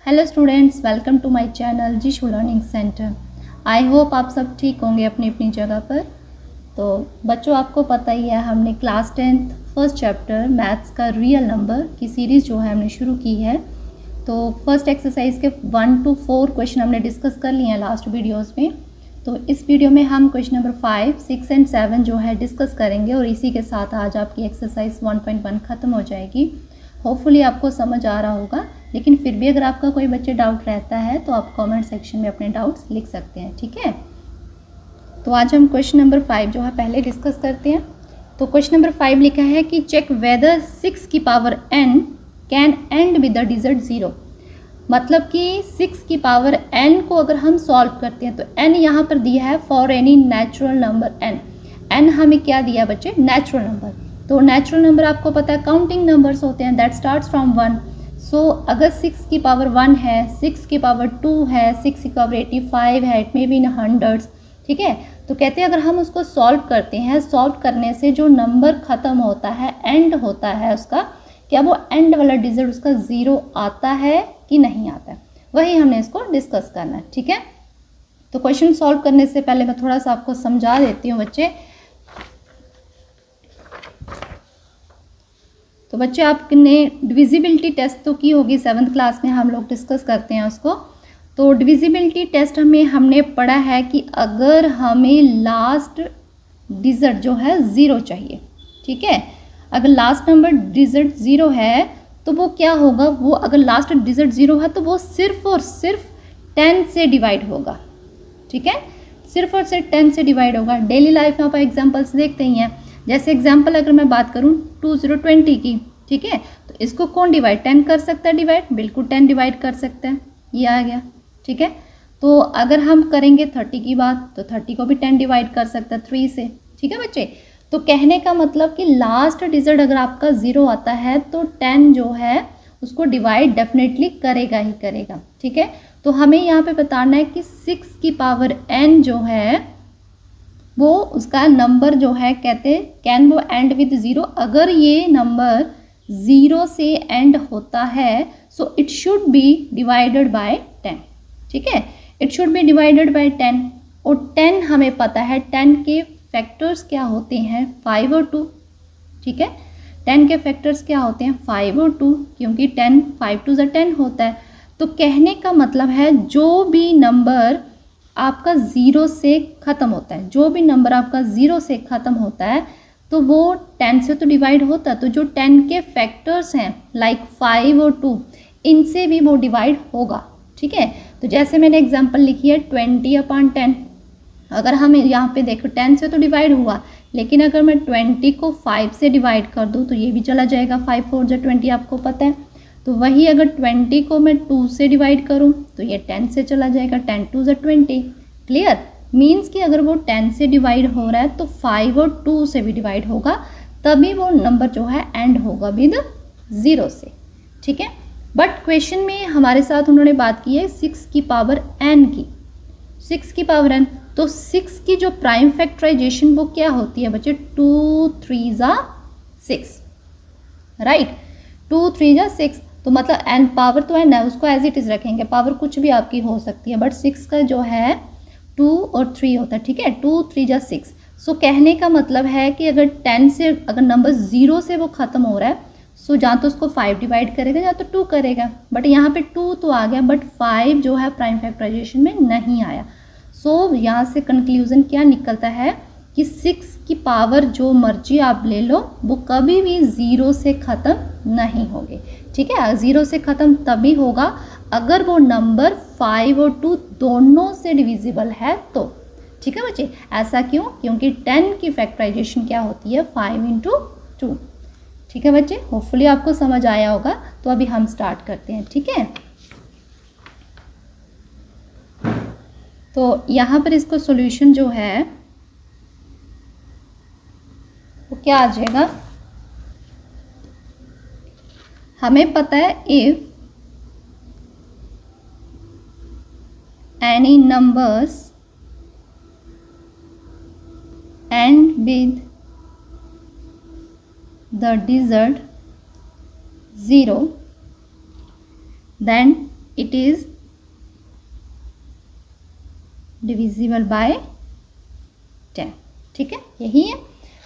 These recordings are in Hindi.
Hello students, welcome to my channel Jishu learning centre. आई होप आप सब ठीक होंगे अपनी अपनी जगह पर। तो बच्चों, आपको पता ही है हमने class 10th first chapter maths का रियल नंबर की सीरीज़ जो है हमने शुरू की है। तो फर्स्ट एक्सरसाइज के 1 to 4 क्वेश्चन हमने डिस्कस कर लिए हैं लास्ट वीडियोज़ में। तो इस वीडियो में हम क्वेश्चन नंबर 5, 6 एंड 7 जो है डिस्कस करेंगे और इसी के साथ आज आपकी एक्सरसाइज 1.1 ख़त्म हो जाएगी। होपफुली आपको समझ आ रहा होगा, लेकिन फिर भी अगर आपका कोई बच्चे डाउट रहता है तो आप कमेंट सेक्शन में अपने डाउट्स लिख सकते हैं, ठीक है। तो आज हम क्वेश्चन नंबर 5 जो है पहले डिस्कस करते हैं। तो क्वेश्चन नंबर 5 लिखा है कि चेक वेदर 6 की power n can and with the digit 0। मतलब कि 6 की पावर n को अगर हम सॉल्व करते हैं तो n यहाँ पर दिया है for any natural number n हमें क्या दिया बच्चे? Natural number. तो नेचुरल नंबर आपको पता है काउंटिंग नंबर्स होते हैं, दैट स्टार्ट्स फ्रॉम 1। सो अगर 6 की पावर 1 है, 6 की पावर 2 है, 6 की पावर 85 है, it may be in hundreds, ठीक है। तो कहते हैं अगर हम उसको सॉल्व करते हैं, सॉल्व करने से जो नंबर ख़त्म होता है, एंड होता है उसका, क्या वो एंड वाला डिजिट उसका 0 आता है कि नहीं आता है, वही हमने इसको डिस्कस करना है, ठीक है। तो क्वेश्चन सॉल्व करने से पहले मैं थोड़ा सा आपको समझा देती हूँ बच्चे। तो बच्चे, आपने डिविजिबिलिटी टेस्ट तो की होगी, 7th क्लास में हम लोग डिस्कस करते हैं उसको। तो डिविजिबिलिटी टेस्ट में हमने पढ़ा है कि अगर हमें लास्ट डिजिट जो है 0 चाहिए, ठीक है। अगर लास्ट नंबर डिजिट 0 है तो वो क्या होगा, वो अगर लास्ट डिजिट 0 है तो वो सिर्फ और सिर्फ 10 से डिवाइड होगा, ठीक है। सिर्फ और सिर्फ 10 से डिवाइड होगा। डेली लाइफ में आप एग्जाम्पल्स देखते ही हैं। जैसे एग्जाम्पल अगर मैं बात करूँ 2020 की, ठीक है, तो इसको कौन डिवाइड? 10 कर सकता है डिवाइड, बिल्कुल 10 डिवाइड कर सकते हैं, ये आ गया, ठीक है। तो अगर हम करेंगे 30 की बात तो 30 को भी 10 डिवाइड कर सकता है 3 से, ठीक है बच्चे। तो कहने का मतलब कि लास्ट डिजिट अगर आपका 0 आता है तो 10 जो है उसको डिवाइड डेफिनेटली करेगा ही करेगा, ठीक है। तो हमें यहाँ पे बताना है कि 6 की पावर n जो है वो उसका नंबर जो है, कहते कैन वो एंड विद 0। अगर ये नंबर 0 से एंड होता है so it should be divided by 10, ठीक है। It should be divided by 10। और 10 हमें पता है 10 के फैक्टर्स क्या होते हैं, 5 और 2, ठीक है। 10 के फैक्टर्स क्या होते हैं, 5 और 2, क्योंकि 10 5 2 10 होता है। तो कहने का मतलब है जो भी नंबर आपका 0 से ख़त्म होता है, जो भी नंबर आपका 0 से ख़त्म होता है तो वो 10 से तो डिवाइड होता है। तो जो 10 के फैक्टर्स हैं लाइक 5 और 2, इनसे भी वो डिवाइड होगा, ठीक है। तो जैसे मैंने एग्जांपल लिखी है 20/10। अगर हम यहाँ पे देखो 10 से तो डिवाइड हुआ, लेकिन अगर मैं 20 को 5 से डिवाइड कर दूँ तो ये भी चला जाएगा, 5 4 जा 20 आपको पता है। तो वही अगर 20 को मैं 2 से डिवाइड करूँ तो ये 10 से चला जाएगा, 10 2 जा 20। क्लियर? मीन्स कि अगर वो 10 से डिवाइड हो रहा है तो 5 और 2 से भी डिवाइड होगा, तभी वो नंबर जो है एंड होगा विद 0 से, ठीक है। बट क्वेश्चन में हमारे साथ उन्होंने बात की है 6 की पावर n की, 6 की पावर n। तो 6 की जो प्राइम फैक्टराइजेशन वो क्या होती है बच्चे? 2 3 जा 6, राइट। 2 3 जा 6, तो मतलब n पावर तो n है, उसको एज इट इज़ रखेंगे, पावर कुछ भी आपकी हो सकती है, बट 6 का जो है 2 और 3 होता है, ठीक है। 2 3 जा 6। सो कहने का मतलब है कि अगर 10 से, अगर नंबर 0 से वो ख़त्म हो रहा है सो या तो उसको 5 डिवाइड करेगा या तो 2 करेगा। बट यहाँ पे 2 तो आ गया, बट 5 जो है प्राइम फैक्टराइजेशन में नहीं आया। सो यहाँ से कंक्लूजन क्या निकलता है कि 6 की पावर जो मर्जी आप ले लो वो कभी भी 0 से ख़त्म नहीं होगी, ठीक है। 0 से ख़त्म तभी होगा अगर वो नंबर 5 और 2 दोनों से डिविजिबल है तो, ठीक है बच्चे। ऐसा क्यों? क्योंकि 10 की फैक्टराइजेशन क्या होती है, 5 × 2, ठीक है बच्चे। होपफुली आपको समझ आया होगा। तो अभी हम स्टार्ट करते हैं, ठीक है। तो यहाँ पर इसको सॉल्यूशन जो है वो क्या आ जाएगा, हमें पता है if any numbers end with the digit 0 then it is divisible by 10। ठीक है, यही है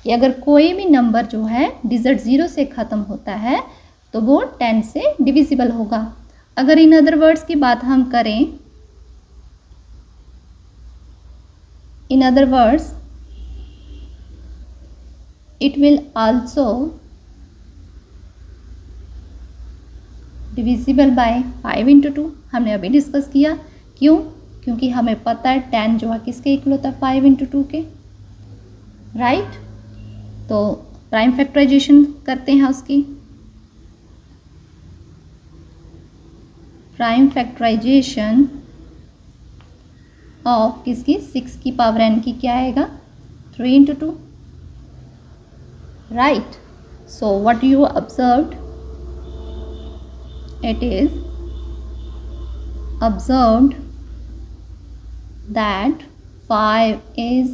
कि अगर कोई भी नंबर जो है डिजिट 0 से ख़त्म होता है तो वो 10 से डिविजिबल होगा। अगर इन अदर वर्ड्स की बात हम करें, in other words it will also divisible by 5 × 2। हमने अभी डिस्कस किया, क्यों? क्योंकि हमें पता है 10 जो है किसके इक्वल होता है, 5 × 2 के, राइट। तो प्राइम फैक्टराइजेशन करते हैं उसकी। प्राइम फैक्टराइजेशन ऑफ किसकी, 6 की पावर n की क्या आएगा, 3 × 2, right. So what you observed, it is observed that 5 is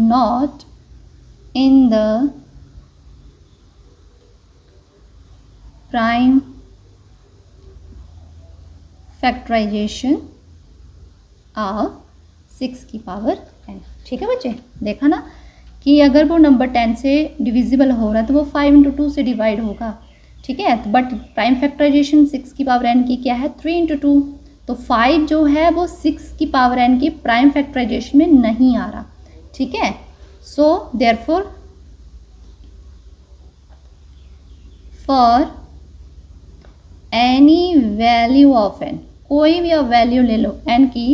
not in the prime factorization of 6 की पावर n। ठीक है बच्चे, देखा ना कि अगर वो नंबर 10 से डिविजिबल हो रहा है तो वो 5 × 2 से डिवाइड होगा। ठीक है, बट प्राइम फैक्टराइजेशन 6 की पावर n की क्या है, 3 × 2। तो 5 जो है वो 6 की पावर n की प्राइम फैक्टराइजेशन में नहीं आ रहा। ठीक है, so therefore for any value of n, कोई भी आप वैल्यू ले लो n की,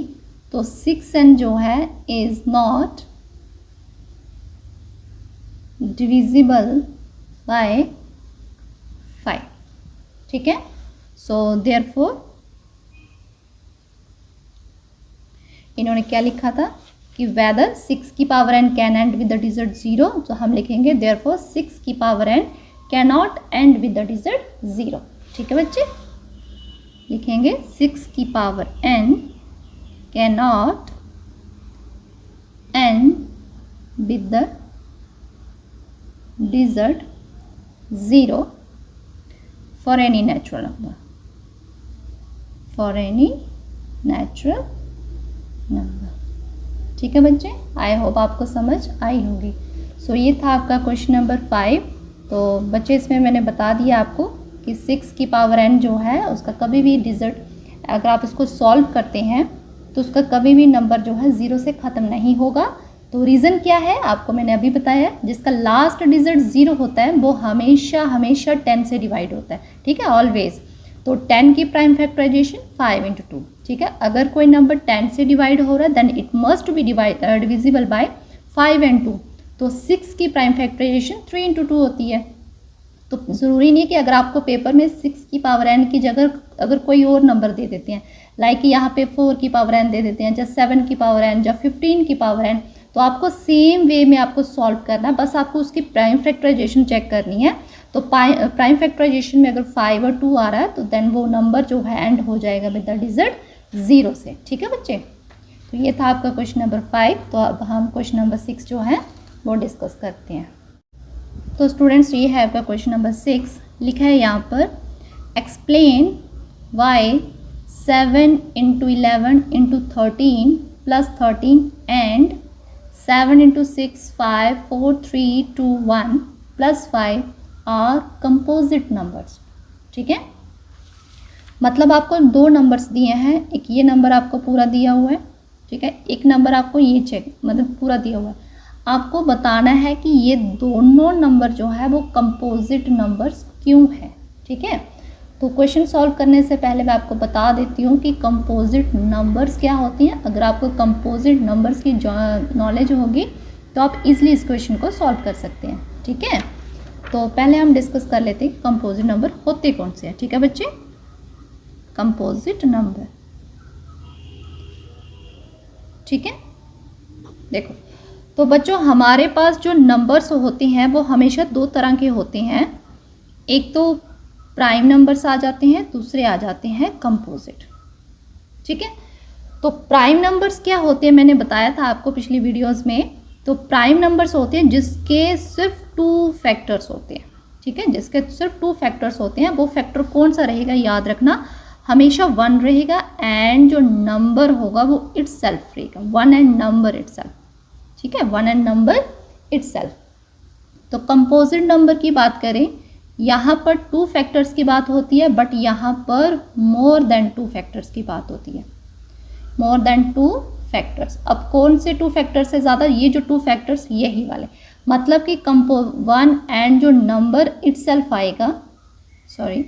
तो 6n जो है इज नॉट डिविजिबल बाय 5। ठीक है, सो देयरफॉर इन्होंने क्या लिखा था कि वेदर 6 की power n can and with the digit 0, तो हम लिखेंगे देयरफॉर 6 की power n can not and with the digit 0। ठीक है बच्चे, लिखेंगे 6 की power n can not and with the digit 0 for any natural number, for any natural number। ठीक है बच्चे, आई होप आपको समझ आई होगी। सो ये था आपका क्वेश्चन नंबर 5। तो बच्चे इसमें मैंने बता दिया आपको कि 6 की पावर n जो है उसका कभी भी डिजिट, अगर आप इसको सॉल्व करते हैं तो उसका कभी भी नंबर जो है 0 से ख़त्म नहीं होगा। तो रीज़न क्या है आपको मैंने अभी बताया, जिसका लास्ट डिजिट 0 होता है वो हमेशा हमेशा 10 से डिवाइड होता है। ठीक है, ऑलवेज। तो 10 की प्राइम फैक्टराइजेशन 5 × 2। ठीक है, अगर कोई नंबर 10 से डिवाइड हो रहा है then it must be divisible by 5 × 2। तो 6 की प्राइम फैक्टराइजेशन 3 × 2 होती है। तो ज़रूरी नहीं कि अगर आपको पेपर में 6 की पावर n की जगह अगर कोई और नंबर दे देते हैं, लाइक यहाँ पे 4 की पावर n दे देते हैं, या 7 की पावर n, या 15 की पावर n, तो आपको सेम वे में आपको सॉल्व करना है, बस आपको उसकी प्राइम फैक्टराइजेशन चेक करनी है। तो प्राइम फैक्टराइजेशन में अगर 5 और 2 आ रहा है तो देन वो नंबर जो है एंड हो जाएगा विद द डिजिट 0 से। ठीक है बच्चे, तो ये था आपका क्वेश्चन नंबर 5। तो अब हम क्वेश्चन नंबर 6 जो है वो डिस्कस करते हैं। तो स्टूडेंट्स ये है आपका क्वेश्चन नंबर 6। लिखा है यहाँ पर, explain why 7 × 11 × 13 + 13 and 7 × 6 5 4 3 2 1 + 5 are composite numbers. ठीक है, मतलब आपको 2 नंबर्स दिए हैं, एक ये नंबर आपको पूरा दिया हुआ है। ठीक है, एक नंबर आपको ये चेक मतलब पूरा दिया हुआ है। आपको बताना है कि ये दोनों नंबर जो है वो कंपोजिट नंबर्स क्यों है। ठीक है, तो क्वेश्चन सॉल्व करने से पहले मैं आपको बता देती हूँ कि कंपोजिट नंबर्स क्या होती हैं। अगर आपको कंपोजिट नंबर्स की नॉलेज होगी तो आप इजीली इस क्वेश्चन को सॉल्व कर सकते हैं। ठीक है, तो पहले हम डिस्कस कर लेते हैं कंपोजिट नंबर होते कौन से हैं। ठीक है बच्चे, कंपोजिट नंबर, ठीक है, देखो तो बच्चों हमारे पास जो नंबर्स होते हैं वो हमेशा 2 तरह के होते हैं। एक तो प्राइम नंबर्स आ जाते हैं, दूसरे आ जाते हैं कंपोजिट। ठीक है, तो प्राइम नंबर्स क्या होते हैं मैंने बताया था आपको पिछली वीडियोस में। तो प्राइम नंबर्स होते हैं जिसके सिर्फ 2 फैक्टर्स होते हैं। ठीक है, जिसके सिर्फ 2 फैक्टर्स होते हैं। वो फैक्टर कौन सा रहेगा याद रखना, हमेशा 1 रहेगा एंड जो नंबर होगा वो इटसेल्फ रहेगा, 1 एंड नंबर इटसेल्फ, ठीक है, 1 एंड नंबर इटसेल्फ। तो कंपोजिट नंबर की बात करें, यहाँ पर 2 फैक्टर्स की बात होती है, बट यहाँ पर मोर देन 2 फैक्टर्स की बात होती है, मोर देन 2 फैक्टर्स। अब कौन से 2 फैक्टर्स से ज़्यादा? ये जो 2 फैक्टर्स यही वाले, मतलब कि 1 एंड जो नंबर इटसेल्फ आएगा, सॉरी,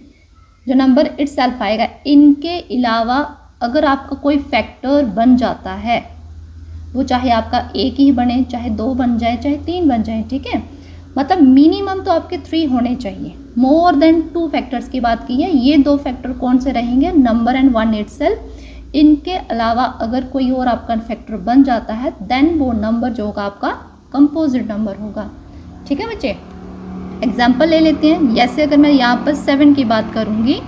जो नंबर इटसेल्फ आएगा, इनके अलावा अगर आपका कोई फैक्टर बन जाता है, वो चाहे आपका 1 ही बने, चाहे 2 बन जाए, चाहे 3 बन जाए, ठीक है, मतलब मिनिमम तो आपके 3 होने चाहिए। मोर देन 2 फैक्टर्स की बात की है, ये 2 फैक्टर कौन से रहेंगे? Number and 1 itself. इनके अलावा अगर कोई और आपका फैक्टर बन जाता है, देन वो नंबर जो होगा आपका कंपोजिट नंबर होगा, ठीक है बच्चे। एग्जाम्पल ले लेते हैं, जैसे अगर मैं यहाँ पर 7 की बात करूँगी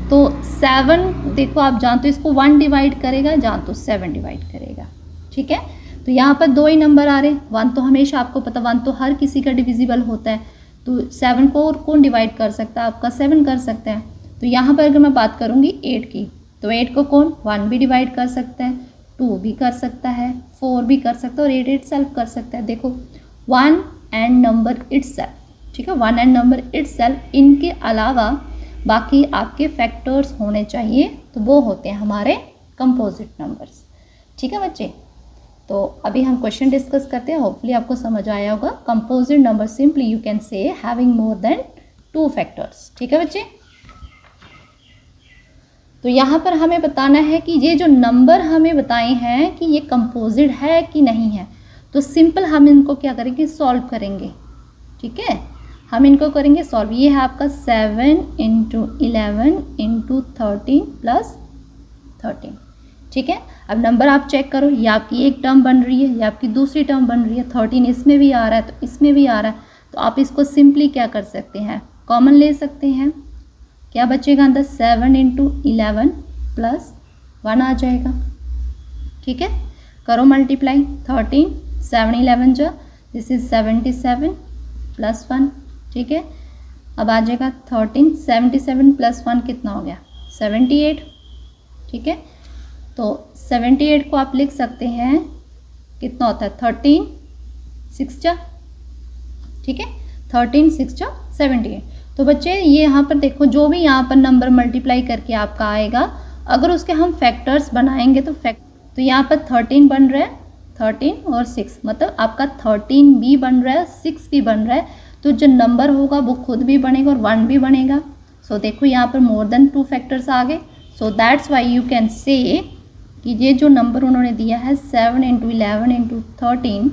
तो 7 देखो, आप जान तो इसको 1 डिवाइड करेगा, जान तो 7 डिवाइड करेगा, ठीक है। तो यहाँ पर 2 ही नंबर आ रहे हैं, 1 तो हमेशा आपको पता, 1 तो हर किसी का डिविजिबल होता है, तो 7 को और कौन डिवाइड कर सकता है? आपका 7 कर सकता है। तो यहाँ पर अगर मैं बात करूँगी 8 की, तो 8 को कौन? 1 भी डिवाइड कर सकता है, 2 भी कर सकता है, 4 भी कर सकता है, और 8 इटसेल्फ कर सकता है। देखो 1 एंड नंबर इटसेल्फ, ठीक है, 1 एंड नंबर इटसेल्फ, इनके अलावा बाकी आपके फैक्टर्स होने चाहिए, तो वो होते हैं हमारे कंपोजिट नंबर्स, ठीक है बच्चे। तो अभी हम क्वेश्चन डिस्कस करते हैं, होपफुली आपको समझ आया होगा। Composite number simply you can say having more than 2 factors, ठीक है बच्चे। तो यहाँ पर हमें बताना है कि ये जो नंबर हमें बताए हैं कि ये कंपोजिट है कि नहीं है, तो सिंपल हम इनको क्या करेंगे? सॉल्व करेंगे, ठीक है, हम इनको करेंगे सॉल्व। ये है आपका 7 × 11 × 13 + 13, ठीक है। अब नंबर आप चेक करो, ये आपकी एक टर्म बन रही है, ये आपकी दूसरी टर्म बन रही है, 13 इसमें भी आ रहा है, तो इसमें भी आ रहा है, तो आप इसको सिंपली क्या कर सकते हैं? कॉमन ले सकते हैं। क्या बचेगा अंदर? 7 × 11 + 1 आ जाएगा, ठीक है। करो मल्टीप्लाई, 13 7 11 जा, दिस इज 77 + 1, ठीक है। अब आ जाएगा 13, 77 + 1 कितना हो गया? 78, ठीक है। तो 78 को आप लिख सकते हैं, कितना होता है? 13 6 जा, ठीक है, 13 6 जा 78। तो बच्चे ये यहाँ पर देखो, जो भी यहाँ पर नंबर मल्टीप्लाई करके आपका आएगा, अगर उसके हम फैक्टर्स बनाएंगे तो यहाँ पर 13 बन रहा है, 13 और 6, मतलब आपका 13 भी बन रहा है, 6 भी बन रहा है, तो जो नंबर होगा वो खुद भी बनेगा और 1 भी बनेगा। सो देखो यहाँ पर मोर देन 2 फैक्टर्स आ गए। So that's why you can say कि ये जो नंबर उन्होंने दिया है 7 × 11 × 13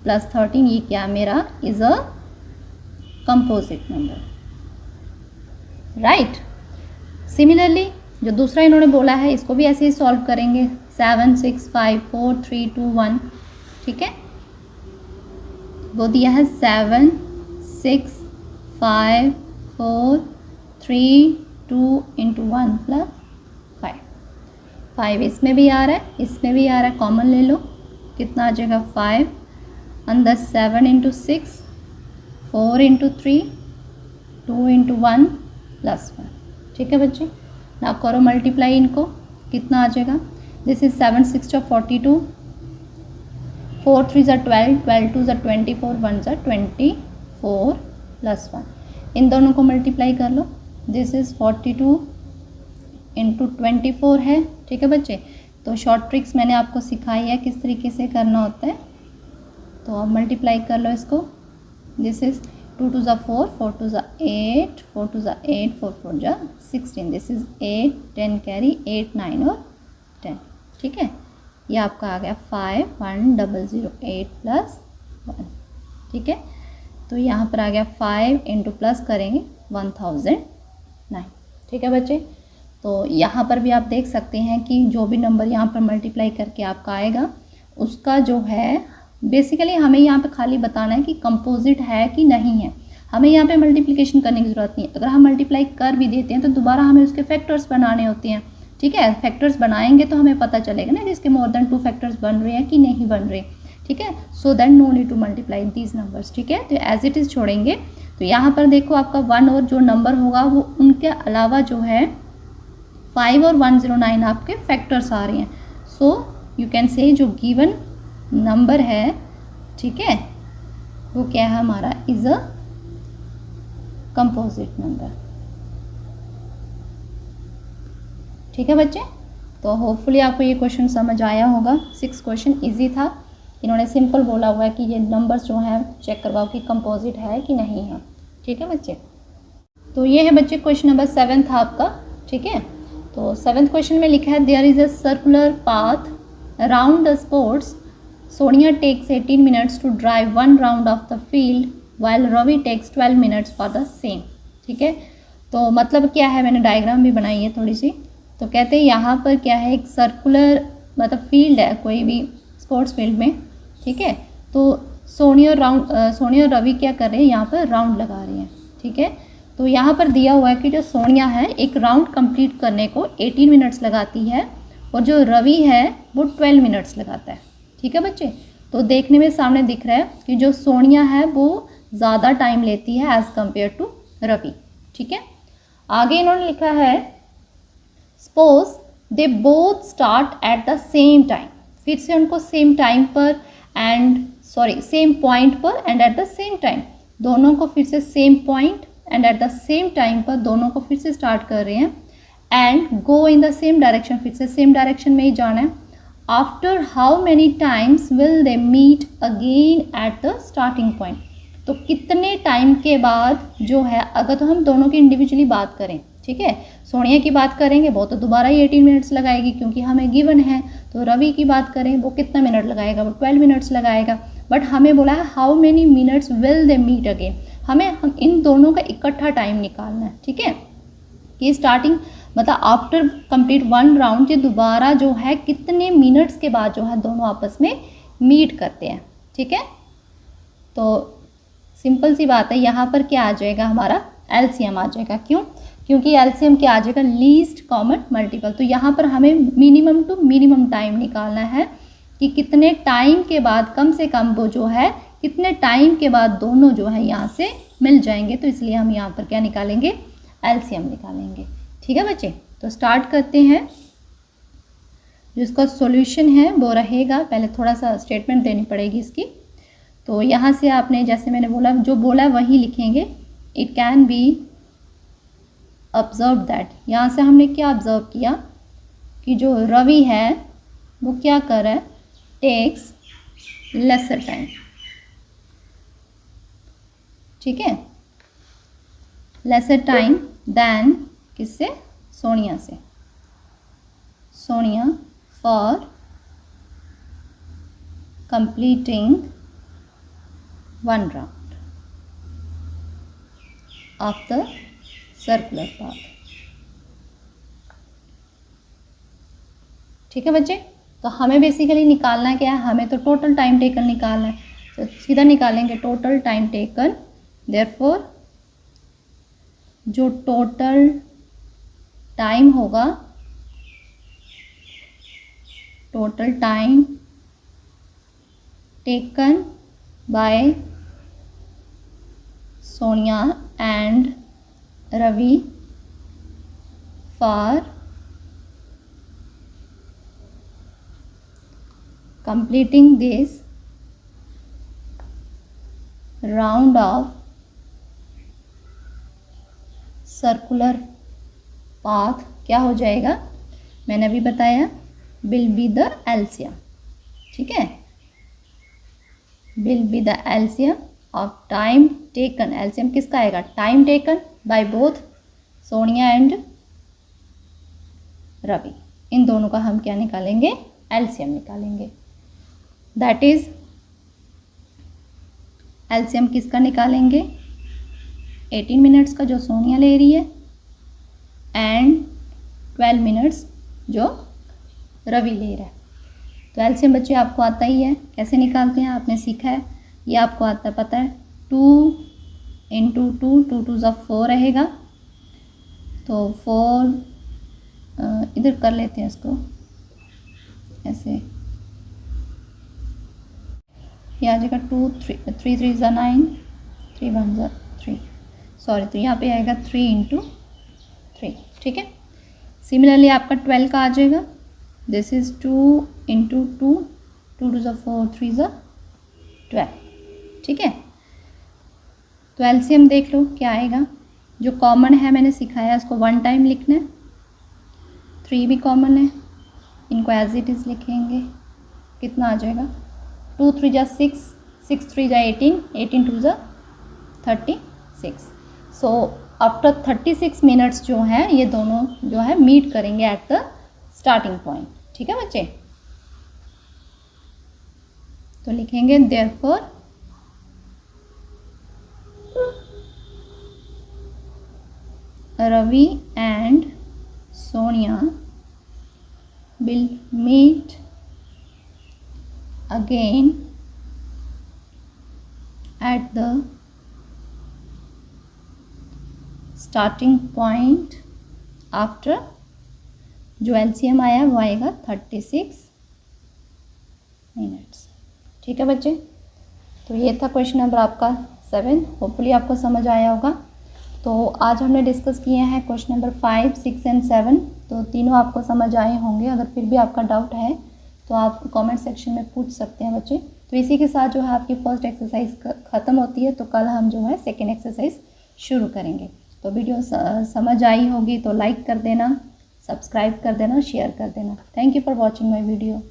+ 13, ये क्या मेरा is a composite number, right. Similarly जो दूसरा इन्होंने बोला है, इसको भी ऐसे ही सॉल्व करेंगे, 7 6 5 4 3 2 1, ठीक है। वो दिया है 7 6 5 4 3 2 × 1 + 5, 5 इसमें भी आ रहा है, इसमें भी आ रहा है, कॉमन ले लो, कितना आ जाएगा? 5, अंदर 7 × 6 4 × 3 2 × 1 + 1, ठीक है बच्चे। ना करो मल्टीप्लाई इनको, कितना आ जाएगा? दिस इज 7 6 = 42, 4 3 = 12, 12 2 = 24, 1 = 24 + 1, इन दोनों को मल्टीप्लाई कर लो। दिस इज़ 42 × 24 है, ठीक है बच्चे। तो शॉर्ट ट्रिक्स मैंने आपको सिखाई है किस तरीके से करना होता है, तो आप मल्टीप्लाई कर लो इसको। This is 2 2 = 4, 4 2 = 8, 4 2 = 8, 4 4 = 16, this is 8 10 carry 8 9 और 10, ठीक है। ये आपका आ गया 5108 + 1, ठीक है। तो यहाँ पर आ गया 5 × प्लस करेंगे 1009, ठीक है बच्चे। तो यहाँ पर भी आप देख सकते हैं कि जो भी नंबर यहाँ पर मल्टीप्लाई करके आपका आएगा, उसका जो है बेसिकली हमें यहाँ पे खाली बताना है कि कंपोजिट है कि नहीं है। हमें यहाँ पे मल्टीप्लिकेशन करने की ज़रूरत नहीं है। अगर हम मल्टीप्लाई कर भी देते हैं तो दोबारा हमें उसके फैक्टर्स बनाने होते हैं, ठीक है। फैक्टर्स बनाएंगे तो हमें पता चलेगा ना कि इसके मोर देन 2 फैक्टर्स बन रहे हैं कि नहीं बन रहे, ठीक है। So that no need to multiply these numbers, ठीक है। तो एज इट इज़ छोड़ेंगे। तो यहाँ पर देखो आपका 1 और जो नंबर होगा वो उनके अलावा जो है 5 और 109 आपके फैक्टर्स आ रहे हैं। सो यू कैन से जो गिवन नंबर है, ठीक है, वो क्या है हमारा, इज अ कंपोजिट नंबर। ठीक है बच्चे, तो होपफुली आपको ये क्वेश्चन समझ आया होगा। 6 क्वेश्चन इजी था। इन्होंने सिंपल बोला हुआ है कि ये नंबर्स जो हैं चेक करवाओ कि कंपोजिट है कि नहीं है। ठीक है बच्चे, तो ये है बच्चे क्वेश्चन नंबर 7 था आपका। ठीक है, तो 7th क्वेश्चन में लिखा है there is a circular path around the sports, Sonia takes 18 minutes to drive 1 round of the field while Ravi takes 12 minutes for the same. ठीक है, तो मतलब क्या है, मैंने डायग्राम भी बनाई है थोड़ी सी। तो कहते हैं यहाँ पर क्या है, एक सर्कुलर मतलब फील्ड है कोई भी स्पोर्ट्स फील्ड में। ठीक है, तो सोनिया और रवि क्या कर रहे हैं, यहाँ पर राउंड लगा रहे हैं। ठीक है, तो यहाँ पर दिया हुआ है कि जो सोनिया है एक राउंड कंप्लीट करने को 18 मिनट्स लगाती है और जो रवि है वो 12 मिनट्स लगाता है। ठीक है बच्चे, तो देखने में सामने दिख रहा है कि जो सोनिया है वो ज़्यादा टाइम लेती है एज़ कम्पेयर टू रवि। ठीक है, आगे इन्होंने लिखा है suppose they both start at the same time, फिर से उनको सेम टाइम पर सेम पॉइंट पर and at the same time, दोनों को फिर से same point and at the same time पर दोनों को फिर से स्टार्ट कर रहे हैं and go in the same direction, फिर से सेम डायरेक्शन में ही जाना है। After how many times will they meet again at the starting point, तो कितने टाइम के बाद जो है, अगर तो हम दोनों की इंडिविजुअली बात करें, ठीक है, सोनिया की बात करेंगे वो तो दोबारा ही 18 मिनट्स लगाएगी क्योंकि हमें गिवन है। तो रवि की बात करें वो कितना मिनट लगाएगा, वो 12 मिनट्स लगाएगा। बट हमें बोला है how many minutes will they meet again, हम इन दोनों का इकट्ठा टाइम निकालना है। ठीक है, ये स्टार्टिंग मतलब आफ्टर कंप्लीट 1 राउंड, ये दोबारा जो है कितने मिनट्स के बाद जो है दोनों आपस में मीट करते हैं। ठीक है, तो सिंपल सी बात है, यहाँ पर क्या आ जाएगा, हमारा एलसीएम आ जाएगा। क्यों? क्योंकि एलसीएम क्या आ जाएगा, लीस्ट कॉमन मल्टीपल। तो यहाँ पर हमें मिनिमम टू मिनिमम टाइम निकालना है कि कितने टाइम के बाद, कम से कम वो जो है कितने टाइम के बाद दोनों जो है यहाँ से मिल जाएंगे। तो इसलिए हम यहाँ पर क्या निकालेंगे, एलसीएम निकालेंगे। ठीक है बच्चे, तो स्टार्ट करते हैं। जो इसका सॉल्यूशन है वो रहेगा, पहले थोड़ा सा स्टेटमेंट देनी पड़ेगी इसकी। तो यहाँ से आपने जैसे मैंने बोला, जो बोला वही लिखेंगे। It can be observe that, यहाँ से हमने क्या ऑब्जर्व किया कि जो रवि है वो क्या कर रहा है, टेक्स लेसर टाइम। ठीक है, लेसर टाइम देन किससे, सोनिया से, Sonia for completing 1 round of the circular path. ठीक है बच्चे, तो हमें बेसिकली निकालना क्या है, हमें तो टोटल टाइम टेकन निकालना है। तो सीधा निकालेंगे टोटल टाइम टेकन। देयरफॉर जो टोटल टाइम होगा, total time taken by Sonia and Ravi for completing this round of circular path क्या हो जाएगा, मैंने अभी बताया, will be the LCM। ठीक है, will be the LCM of time taken। LCM किसका आएगा, time taken by both Sonia and Ravi, इन दोनों का हम क्या निकालेंगे, LCM निकालेंगे। दैट इज एलसीएम किसका निकालेंगे, 18 मिनट्स का जो सोनिया ले रही है एंड 12 मिनट्स जो रवि ले रहा है। तो एलसीएम बच्चे आपको आता ही है, कैसे निकालते हैं आपने सीखा है, ये आपको आता पता है। 2 × 2, 2 2 4 रहेगा। तो 4 इधर कर लेते हैं इसको ऐसे, ये आ जाएगा 2 3 3 9, 3 1 3, सॉरी, तो यहाँ पे आएगा 3 × 3। ठीक है, सिमिलरली आपका 12 का आ जाएगा, दिस इज़ 2 इंटू 2, 2 टू ज़ 4, 3 ज़ 12, ठीक है। तो एलसीएम देख लो क्या आएगा, जो कॉमन है मैंने सिखाया उसको 1 टाइम लिखना है, 3 भी कॉमन है, इनको एज इट इज़ लिखेंगे, कितना आ जाएगा 2 3 जा 6, 6 3 जा 18, 18 2 जा 36। सो आफ्टर 36 मिनट्स जो है ये दोनों जो है मीट करेंगे एट द स्टार्टिंग पॉइंट, ठीक है बच्चे। तो लिखेंगे therefore Ravi and Sonia will meet again at the starting point after, जो एलसीएम आया वो आएगा 36 मिनट्स, ठीक है बच्चे। तो ये था क्वेश्चन नंबर आपका 7, होपफुली आपको समझ आया होगा। तो आज हमने डिस्कस किए हैं क्वेश्चन नंबर 5, 6 एंड 7, तो तीनों आपको समझ आए होंगे। अगर फिर भी आपका डाउट है तो आप कमेंट सेक्शन में पूछ सकते हैं बच्चे। तो इसी के साथ जो है आपकी फर्स्ट एक्सरसाइज ख़त्म होती है, तो कल हम जो है सेकेंड एक्सरसाइज शुरू करेंगे। तो वीडियो समझ आई होगी तो लाइक कर देना, सब्सक्राइब कर देना, शेयर कर देना। Thank you for watching my video.